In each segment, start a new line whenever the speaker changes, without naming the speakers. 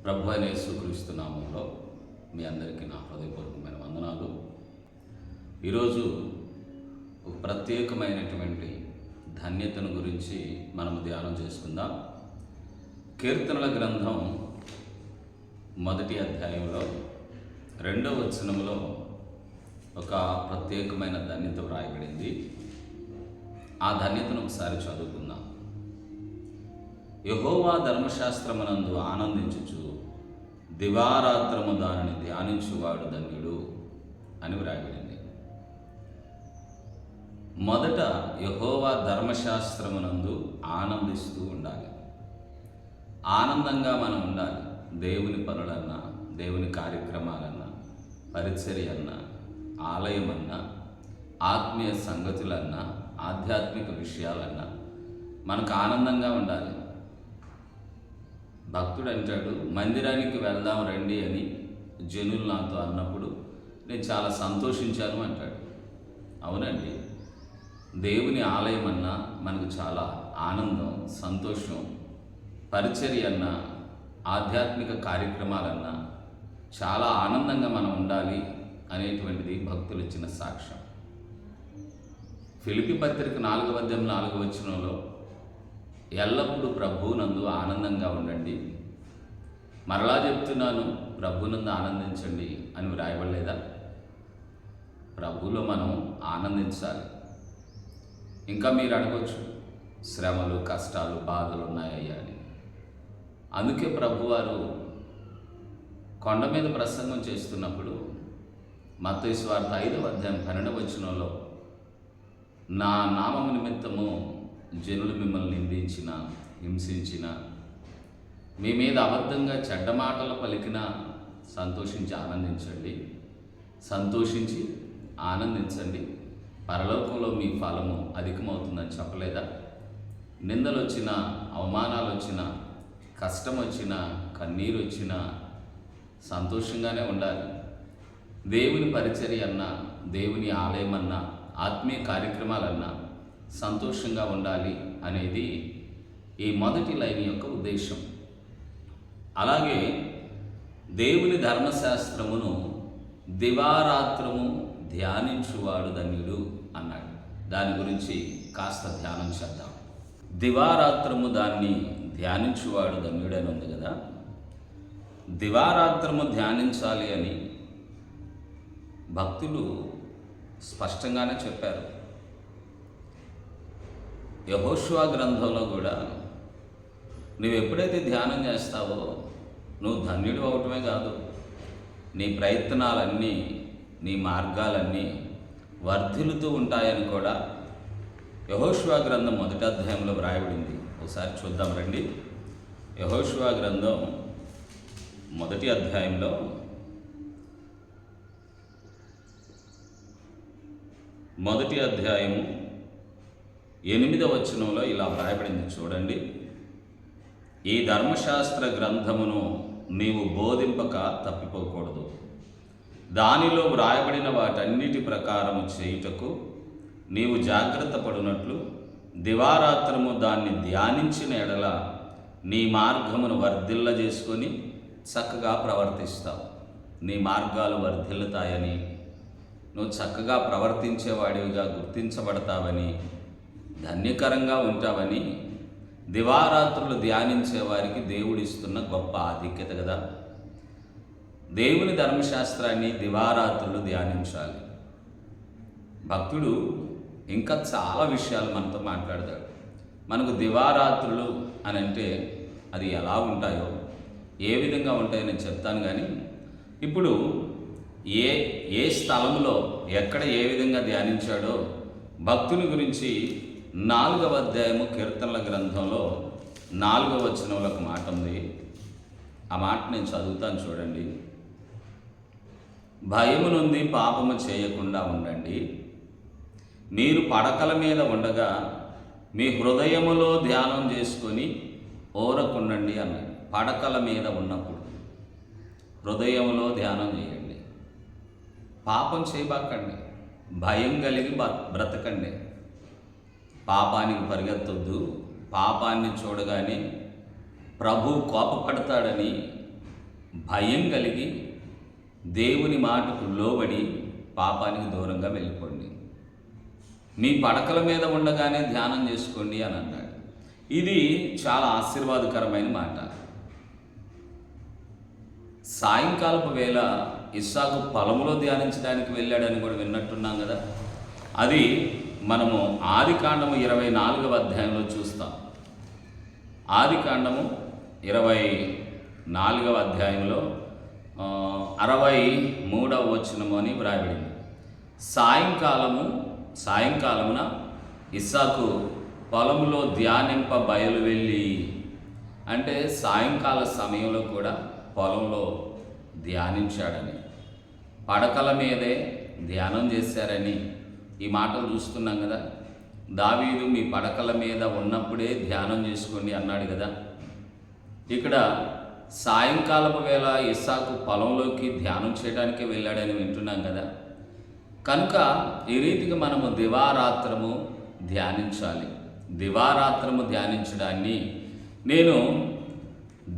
ప్రభు అయిన యేసుక్రీస్తు నామంలో మీ అందరికీ నా హృదయపూర్వకమైన వందనాలు. ఈరోజు ఒక ప్రత్యేకమైనటువంటి ధన్యతను గురించి మనం ధ్యానం చేసుకుందాం. కీర్తనల గ్రంథం 1వ అధ్యాయంలో 2వ వచనంలో ఒక ప్రత్యేకమైన ధన్యత వ్రాయబడింది. ఆ ధన్యతను ఒకసారి చదువుకుందాం. యెహోవా ధర్మశాస్త్రమునందు ఆనందించుచు దివారాత్రము దానిని ధ్యానించువాడు ధన్యుడు అని వ్రాయబడింది. మొదట యెహోవా ధర్మశాస్త్రమునందు ఆనందిస్తూ ఉండాలి. ఆనందంగా మనం ఉండాలి. దేవుని పనులన్నా, దేవుని కార్యక్రమాలన్నా, పరిచర్య అన్నా, ఆలయమన్నా, ఆత్మీయ సంగతులన్నా, ఆధ్యాత్మిక విషయాలన్నా మనకు ఆనందంగా ఉండాలి. భక్తుడు అంటాడు, మందిరానికి వెళ్దాం రండి అని జనులు నాతో అన్నప్పుడు నేను చాలా సంతోషించాను అంటాడు. అవునండి, దేవుని ఆలయం అన్నా మనకు చాలా ఆనందం, సంతోషం. పరిచర్య అన్నా, ఆధ్యాత్మిక కార్యక్రమాలన్నా చాలా ఆనందంగా మనం ఉండాలి అనేటువంటిది భక్తులు ఇచ్చిన సాక్ష్యం. ఫిలిప్పీ పత్రిక 4వ అధ్యాయం 4వ వచనంలో ఎల్లప్పుడూ ప్రభువునందు ఆనందంగా ఉండండి, మరలా చెప్తున్నాను ప్రభువునందు ఆనందించండి అని వ్రాయబడలేదా? ప్రభువులో మనం ఆనందించాలి. ఇంకా మీరు అడగవచ్చు, శ్రమలు, కష్టాలు, బాధలు ఉన్నాయ్యా అని. అందుకే ప్రభువారు కొండ మీద ప్రసంగం చేస్తున్నప్పుడు మత్తయి సువార్త 5వ అధ్యాయం 12వ వచనంలో, నా నామము నిమిత్తము జనులు మిమ్మల్ని నిందించిన, హింసించిన, మీ మీద అబద్ధంగా చెడ్డ మాటలు పలికినా సంతోషించి ఆనందించండి, సంతోషించి ఆనందించండి, పరలోకంలో మీ ఫలము అధికమవుతుందని చెప్పలేదా? నిందలు వచ్చినా, అవమానాలు వచ్చినా, కష్టం వచ్చినా, కన్నీరు వచ్చినా సంతోషంగానే ఉండాలి. దేవుని పరిచర్య అన్నా, దేవుని ఆలయం అన్నా, ఆత్మీయ కార్యక్రమాలన్నా సంతోషంగా ఉండాలి అనేది ఈ మొదటి లైన్ యొక్క ఉద్దేశం. అలాగే దేవుని ధర్మశాస్త్రమును దివారాత్రము ధ్యానించువాడు ధన్యుడు అన్నాడు. దాని గురించి కాస్త ధ్యానం చేద్దాం. దివారాత్రము దాన్ని ధ్యానించువాడు ధన్యుడని ఉంది కదా. దివారాత్రము ధ్యానించాలి అని భక్తులు స్పష్టంగానే చెప్పారు. యెహోషువ గ్రంథంలో కూడా నువ్వు ఎప్పుడైతే ధ్యానం చేస్తావో నువ్వు ధన్యుడు అవటమే కాదు, నీ ప్రయత్నాలన్నీ, నీ మార్గాలన్నీ వర్ధిల్లుతూ ఉంటాయని కూడా యెహోషువ గ్రంథం 1వ అధ్యాయంలో వ్రాయబడింది. ఒకసారి చూద్దాం రండి. యెహోషువ గ్రంథం 1వ అధ్యాయంలో 1వ అధ్యాయము 8వ వచనంలో ఇలా వ్రాయబడింది, చూడండి. ఈ ధర్మశాస్త్ర గ్రంథమును నీవు బోధింపక తప్పిపోకూడదు. దానిలో వ్రాయబడిన వాటన్నిటి ప్రకారము చేయుటకు నీవు జాగ్రత్త పడునట్లు దివారాత్రము దాన్ని ధ్యానించిన ఎడల నీ మార్గమును వర్ధిల్ల చేసుకొని చక్కగా ప్రవర్తిస్తావు. నీ మార్గాలు వర్ధిల్లుతాయని, నువ్వు చక్కగా ప్రవర్తించేవాడివిగా గుర్తించబడతావని, ధన్యకరంగా ఉంటావని దివారాత్రులు ధ్యానించే వారికి దేవుడిస్తున్న గొప్ప ఆధిక్యత కదా. దేవుని ధర్మశాస్త్రాన్ని దివారాత్రులు ధ్యానించాలి. భక్తుడు ఇంకా చాలా విషయాలు మనతో మాట్లాడతాడు. మనకు దివారాత్రులు అని అంటే అది ఎలా ఉంటాయో, ఏ విధంగా ఉంటాయో నేను చెప్తాను. కానీ ఇప్పుడు ఏ స్థలంలో ఎక్కడ ఏ విధంగా ధ్యానించాడో భక్తుని గురించి 4వ అధ్యాయము కీర్తనల గ్రంథంలో 4వ వచనంలో ఒక మాట ఉంది. ఆ మాట నేను చదువుతాను, చూడండి. భయము నుండి పాపము చేయకుండా ఉండండి, మీరు పడకల మీద ఉండగా మీ హృదయములో ధ్యానం చేసుకొని ఓరకుండండి అన్నాడు. పడకల మీద ఉన్నప్పుడు హృదయంలో ధ్యానం చేయండి, పాపం చేయబాకండి, భయం కలిగి బ్రతకండి. పాపానికి పరిగెత్తొద్దు. పాపాన్ని చూడగానే ప్రభు కోపపడతాడని భయం కలిగి దేవుని మాటకు లోబడి పాపానికి దూరంగా వెళ్ళిపోండి. మీ పడకల మీద ఉండగానే ధ్యానం చేసుకోండి అని అన్నాడు. ఇది చాలా ఆశీర్వాదకరమైన మాట. సాయంకాలపు వేళ ఇస్సాకు పొలంలో ధ్యానించడానికి వెళ్ళాడని కూడా విన్నట్టున్నాం కదా. అది మనము ఆదికాండము 24వ అధ్యాయంలో చూస్తాం. ఆదికాండము 24వ అధ్యాయంలో 63వ వచనము అని వ్రాయబడింది. సాయంకాలమున ఇస్సాకు పొలంలో ధ్యానింప బయలు వెళ్ళి, అంటే సాయంకాల సమయంలో కూడా పొలంలో ధ్యానించాడని, పడకల మీదే ధ్యానం చేశారని ఈ మాటలు చూస్తున్నాం కదా. దావీదు మీ పడకల మీద ఉన్నప్పుడే ధ్యానం చేసుకోండి అన్నాడు కదా. ఇక్కడ సాయంకాలపు వేళ ఇస్సాకు పొలంలోకి ధ్యానం చేయడానికే వెళ్ళాడని వింటున్నాం కదా. కనుక ఈ రీతిగా మనము దివారాత్రము ధ్యానించాలి. దివారాత్రము ధ్యానించడాన్ని నేను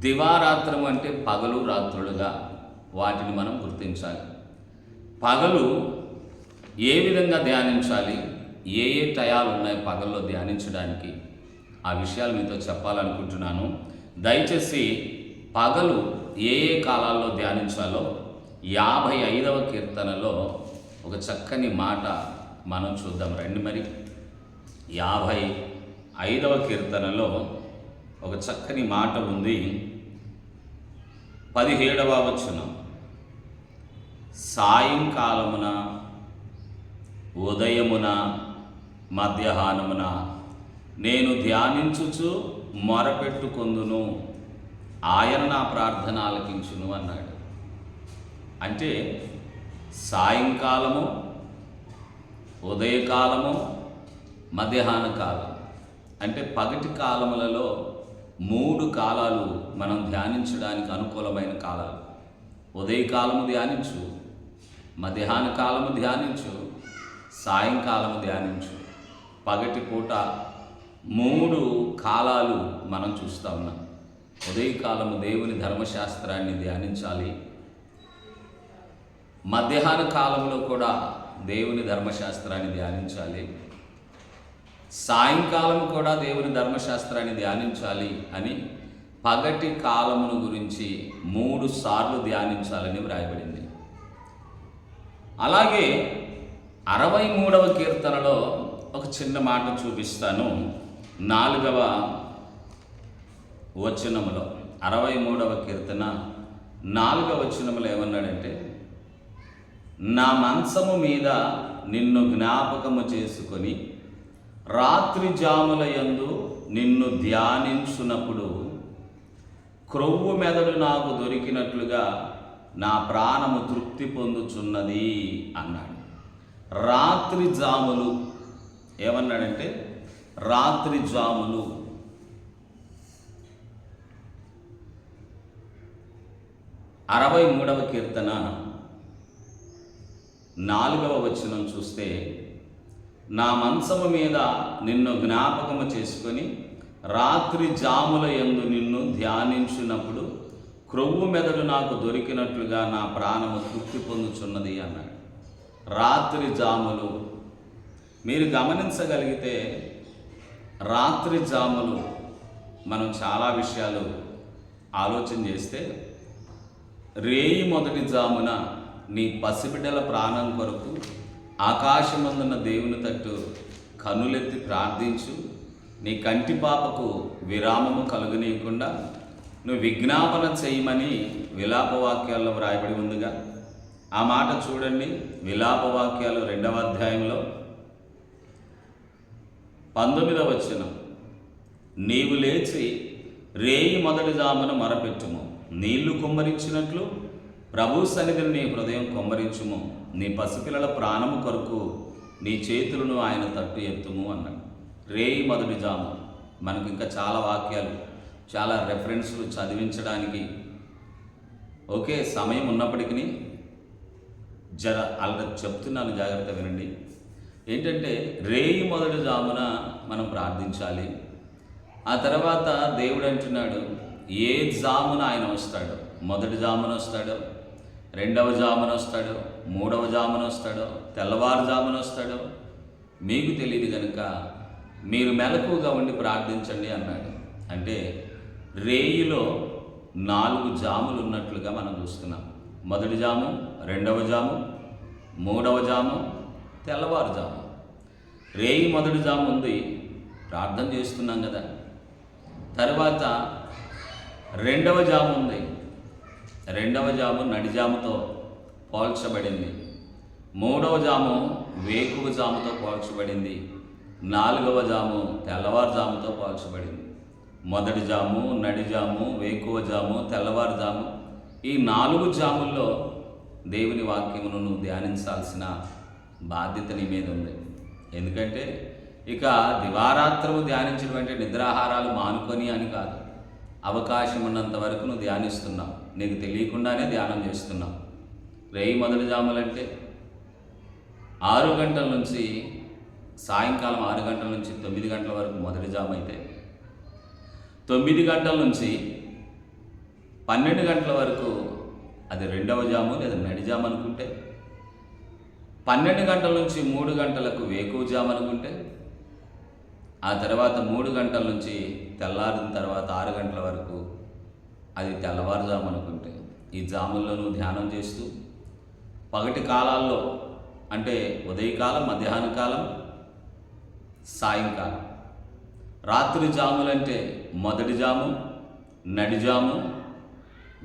దివారాత్రము అంటే పగలు రాత్రులుగా వాటిని మనం గుర్తించాలి. పగలు ఏ విధంగా ధ్యానించాలి, ఏ టయాలు ఉన్నాయి పగల్లో ధ్యానించడానికి, ఆ విషయాలు మీతో చెప్పాలనుకుంటున్నాను. దయచేసి పగలు ఏ కాలాల్లో ధ్యానించాలో 55వ కీర్తనలో ఒక చక్కని మాట మనం చూద్దాం రండి. మరి 55వ కీర్తనలో ఒక చక్కని మాట ఉంది. 17వ వచనం, సాయంకాలమున, ఉదయమున, మధ్యాహ్నమున నేను ధ్యానించుచు మొరపెట్టుకొందును, ఆయన నా ప్రార్థన ఆలకించును అన్నాడు. అంటే సాయంకాలము, ఉదయకాలము, మధ్యాహ్న కాలం, అంటే పగటి కాలములలో 3 కాలాలు మనం ధ్యానించడానికి అనుకూలమైన కాలాలు. ఉదయకాలము ధ్యానించు, మధ్యాహ్న కాలము ధ్యానించు, సాయంకాలము ధ్యానించు. పగటి పూట 3 కాలాలు మనం చూస్తూ ఉన్నాం. ఉదయకాలము దేవుని ధర్మశాస్త్రాన్ని ధ్యానించాలి. మధ్యాహ్న కాలంలో కూడా దేవుని ధర్మశాస్త్రాన్ని ధ్యానించాలి. సాయంకాలం కూడా దేవుని ధర్మశాస్త్రాన్ని ధ్యానించాలి అని పగటి కాలమును గురించి 3 సార్లు ధ్యానించాలని వ్రాయబడింది. అలాగే 63వ కీర్తనలో ఒక చిన్న మాట చూపిస్తాను. 4వ వచనములో, 63వ కీర్తన 4వ వచనములో ఏమన్నాడంటే, నా మంచము మీద నిన్ను జ్ఞాపకము చేసుకొని రాత్రి జాముల యందు నిన్ను ధ్యానించునప్పుడు క్రొవ్వు మెదడు నాకు దొరికినట్లుగా నా ప్రాణము తృప్తి పొందుచున్నది అన్నాడు. రాత్రి జాములు ఏమన్నాడంటే, రాత్రి జాములు. 63వ కీర్తన 4వ వచనం చూస్తే, నా మంచము మీద నిన్ను జ్ఞాపకము చేసుకొని రాత్రి జాముల యందు నిన్ను ధ్యానించినప్పుడు క్రొవ్వు మెదడు నాకు దొరికినట్లుగా నా ప్రాణము తృప్తి పొందుచున్నది అన్నాడు. రాత్రి జాములు మీరు గమనించగలిగితే, రాత్రి జాములు మనం చాలా విషయాలు ఆలోచన చేస్తే, రేయి మొదటి జామున నీ పసిబిడ్డల ప్రాణం కొరకు ఆకాశమందున్న దేవుని తట్టు కన్నులెత్తి ప్రార్థించు. నీ కంటి పాపకు విరామము కలుగనీయకుండా నువ్వు విజ్ఞాపన చేయమని విలాపవాక్యాల్లో వ్రాయబడి ఉందిగా. ఆ మాట చూడండి. విలాపవాక్యాలు 2వ అధ్యాయంలో 19వ వచనం, నీవు లేచి రేయి మొదటి జామున మొరపెట్టుము, నీళ్లు కుమ్మరించినట్లు ప్రభు సన్నిధిని నీ హృదయం కుమ్మరించుము, నీ పసిపిల్లల ప్రాణము కొరకు నీ చేతులను ఆయన తట్టు ఎత్తుము అన్నాడు. రేయి మొదటి జాము. మనకు ఇంకా చాలా వాక్యాలు, చాలా రెఫరెన్స్లు చదివించడానికి ఓకే సమయం ఉన్నప్పటికీ అలా చెప్తున్నాను, జాగ్రత్త వినండి. ఏంటంటే, రేయి మొదటి జామున మనం ప్రార్థించాలి. ఆ తర్వాత దేవుడు అంటున్నాడు, ఏ జామున ఆయన వస్తాడు, మొదటి జామున వస్తాడో, రెండవ జామున వస్తాడో, మూడవ జామున వస్తాడో, తెల్లవారుజామున వస్తాడో మీకు తెలియదు కనుక మీరు మెలకువగా ఉండి ప్రార్థించండి అన్నాడు. అంటే రేయిలో 4 జాములు ఉన్నట్లుగా మనం చూస్తున్నాం. మొదటి జాము, రెండవ జాము, మూడవ జాము, తెల్లవారుజాము. రేయి మొదటి జాము ఉంది, ప్రార్థన చేస్తున్నాం కదా. తర్వాత రెండవ జాము ఉంది. రెండవ జాము నడిజాముతో పోల్చబడింది. మూడవ జాము వేకువ జాముతో పోల్చబడింది. 4వ జాము తెల్లవారుజాముతో పోల్చబడింది. మొదటి జాము, నడిజాము, వేకువ జాము, తెల్లవారుజాము, ఈ 4 జాముల్లో దేవుని వాక్యమును నువ్వు ధ్యానించాల్సిన బాధ్యత నీ మీద ఉంది. ఎందుకంటే ఇక దివారాత్రము ధ్యానించడం అంటే నిద్రాహారాలు మానుకొని అని కాదు. అవకాశం ఉన్నంత వరకు నువ్వు ధ్యానిస్తున్నావు, నీకు తెలియకుండానే ధ్యానం చేస్తున్నావు. రేయి మొదటి జాములంటే 6 గంటల నుంచి సాయంకాలం 6 గంటల నుంచి 9 గంటల వరకు మొదటి జాము అయితే, 9 గంటల నుంచి 12 గంటల వరకు అది రెండవ జాము లేదా నడిజాము అనుకుంటే, 12 గంటల నుంచి 3 గంటలకు వేకువ జాము అనుకుంటే, ఆ తర్వాత 3 గంటల నుంచి తెల్లారిన తర్వాత 6 గంటల వరకు అది తెల్లవారుజాము అనుకుంటే, ఈ జాముల్లో నువ్వు ధ్యానం చేస్తూ పగటి కాలాల్లో అంటే ఉదయకాలం, మధ్యాహ్న కాలం, సాయంకాలం, రాత్రి జాములంటే మొదటి జాము, నడిజాము,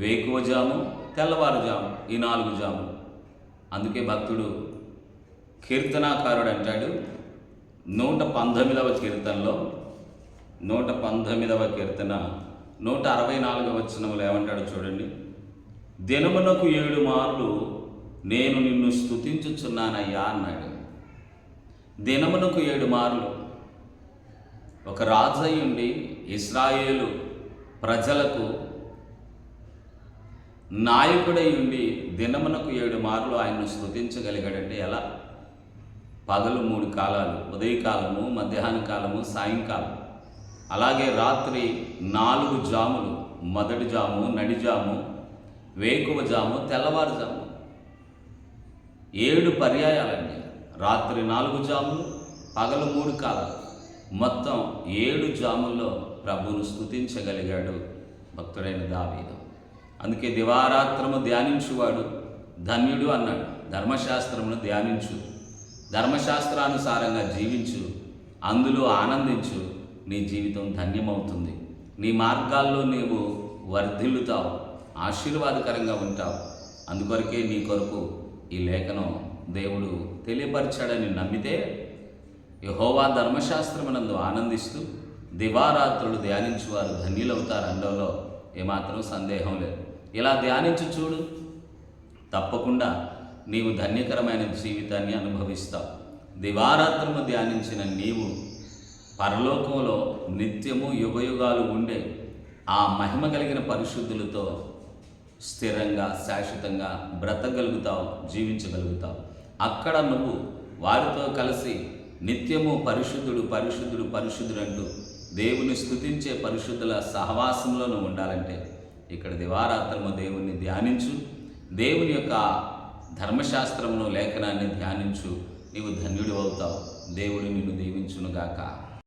వేకువ జాము, తెల్లవారుజాము, ఈ 4 జాములు. అందుకే భక్తుడు కీర్తనాకారుడు అంటాడు 119వ కీర్తనలో, 119వ కీర్తన 164వ వచనంలో ఏమంటాడో చూడండి. దినమునకు 7 మార్లు నేను నిన్ను స్తుతించుచున్నానయ్యా అన్నాడు. దినమునకు 7 మార్లు. ఒక రాజు అయ్యుండి ఇశ్రాయేలు ప్రజలకు నాయకుడై ఉండి దినమునకు 7 మార్లు ఆయన్ను స్తుతించగలిగాడంటే ఎలా? పగలు 3 కాలాలు, ఉదయకాలము, మధ్యాహ్న కాలము, సాయంకాలం, అలాగే రాత్రి 4 జాములు, మొదటి జాము, నడిజాము, వేకువ జాము, తెల్లవారుజాము, 7 పర్యాయాలండి. రాత్రి 4 జాములు, పగలు 3 కాలాలు, మొత్తం 7 జాముల్లో ప్రభువును స్తుతించగలిగాడు భక్తుడైన దావీదు. అందుకే దివారాత్రము ధ్యానించువాడు ధన్యుడు అన్నాడు. ధర్మశాస్త్రమును ధ్యానించు, ధర్మశాస్త్రానుసారంగా జీవించు, అందులో ఆనందించు, నీ జీవితం ధన్యమవుతుంది. నీ మార్గాల్లో నీవు వర్ధిల్లుతావు, ఆశీర్వాదకరంగా ఉంటావు. అందుకొరకే నీ కొరకు ఈ లేఖనం దేవుడు తెలియపరిచాడని నమ్మితే యెహోవా ధర్మశాస్త్రమునందు ఆనందిస్తూ దివారాత్రులు ధ్యానించువారు ధన్యులవుతారు అనడంలో ఏమాత్రం సందేహం లేదు. ఇలా ధ్యానించి చూడు, తప్పకుండా నీవు ధన్యకరమైన జీవితాన్ని అనుభవిస్తావు. దివారాత్రము ధ్యానించిన నీవు పరలోకంలో నిత్యము యుగయుగాలు ఉండే ఆ మహిమ కలిగిన పరిశుద్ధులతో స్థిరంగా, శాశ్వతంగా బ్రతకగలుగుతావు, జీవించగలుగుతావు. అక్కడ నువ్వు వారితో కలిసి నిత్యము పరిశుద్ధుడు, పరిశుద్ధుడు, పరిశుద్ధుడు అంటూ దేవుని స్తుతించే పరిశుద్ధుల సహవాసంలో నువ్వు ఉండాలంటే ఇక్కడ దివారాత్రము దేవుణ్ణి ధ్యానించు, దేవుని యొక్క ధర్మశాస్త్రమును, లేఖనాన్ని ధ్యానించు, నీవు ధన్యుడు అవుతావు. దేవుడు నిన్ను దీవించునుగాక.